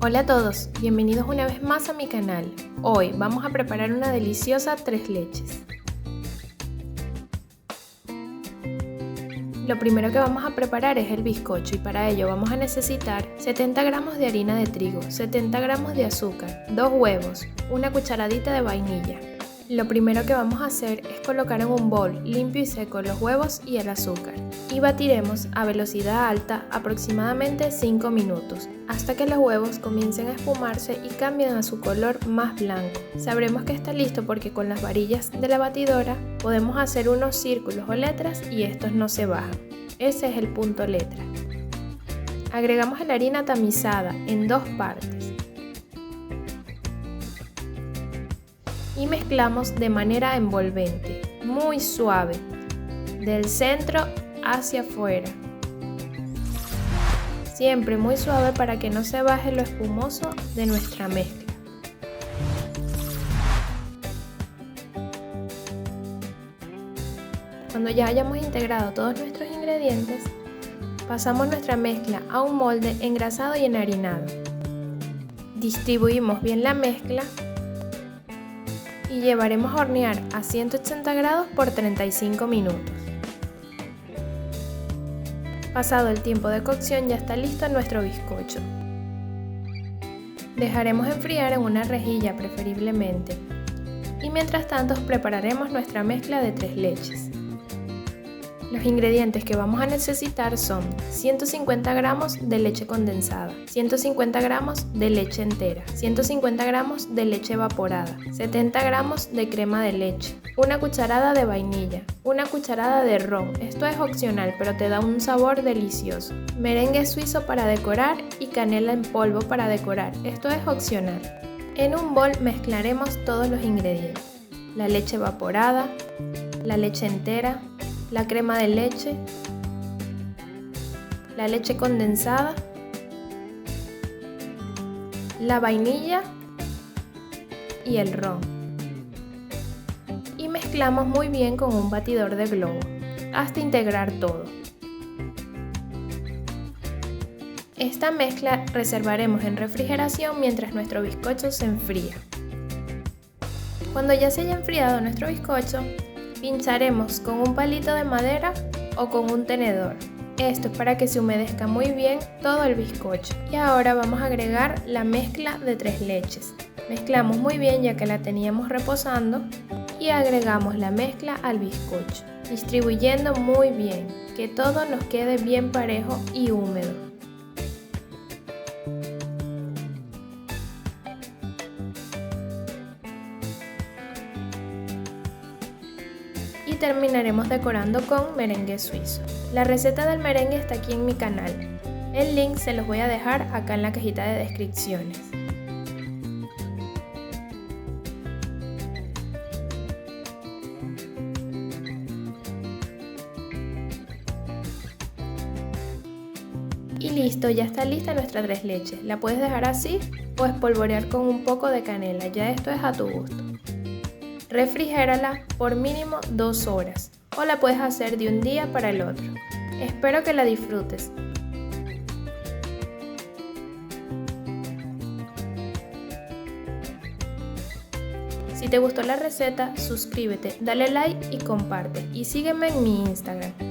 Hola a todos, bienvenidos una vez más a mi canal. Hoy vamos a preparar una deliciosa tres leches. Lo primero que vamos a preparar es el bizcocho y para ello vamos a necesitar 70 gramos de harina de trigo, 70 gramos de azúcar, 2 huevos, una cucharadita de vainilla. Lo primero que vamos a hacer es colocar en un bol limpio y seco los huevos y el azúcar y batiremos a velocidad alta aproximadamente 5 minutos hasta que los huevos comiencen a espumarse y cambien a su color más blanco. Sabremos que está listo porque con las varillas de la batidora podemos hacer unos círculos o letras y estos no se bajan. Ese es el punto letra. Agregamos la harina tamizada en 2 partes y mezclamos de manera envolvente, muy suave, del centro hacia afuera. Siempre muy suave para que no se baje lo espumoso de nuestra mezcla. Cuando ya hayamos integrado todos nuestros ingredientes, pasamos nuestra mezcla a un molde engrasado y enharinado. Distribuimos bien la mezcla y llevaremos a hornear a 180 grados por 35 minutos. Pasado el tiempo de cocción ya está listo nuestro bizcocho. Dejaremos enfriar en una rejilla preferiblemente y mientras tanto prepararemos nuestra mezcla de tres leches. Los ingredientes que vamos a necesitar son 150 gramos de leche condensada, 150 gramos de leche entera, 150 gramos de leche evaporada, 70 gramos de crema de leche, una cucharada de vainilla, una cucharada de ron, esto es opcional pero te da un sabor delicioso, merengue suizo para decorar y canela en polvo para decorar, esto es opcional. En un bol mezclaremos todos los ingredientes, la leche evaporada, la leche entera, la crema de leche, la leche condensada, la vainilla y el ron. Y mezclamos muy bien con un batidor de globo hasta integrar todo. Esta mezcla reservaremos en refrigeración mientras nuestro bizcocho se enfría. Cuando ya se haya enfriado nuestro bizcocho, pincharemos con un palito de madera o con un tenedor. Esto es para que se humedezca muy bien todo el bizcocho. Y ahora vamos a agregar la mezcla de tres leches. Mezclamos muy bien ya que la teníamos reposando y agregamos la mezcla al bizcocho, distribuyendo muy bien, que todo nos quede bien parejo y húmedo. Y terminaremos decorando con merengue suizo. La receta del merengue está aquí en mi canal. El link se los voy a dejar acá en la cajita de descripciones. Y listo, ya está lista nuestra tres leches. La puedes dejar así o espolvorear con un poco de canela, ya esto es a tu gusto. Refrigérala por mínimo 2 horas o la puedes hacer de un día para el otro. Espero que la disfrutes. Si te gustó la receta, suscríbete, dale like y comparte y sígueme en mi Instagram.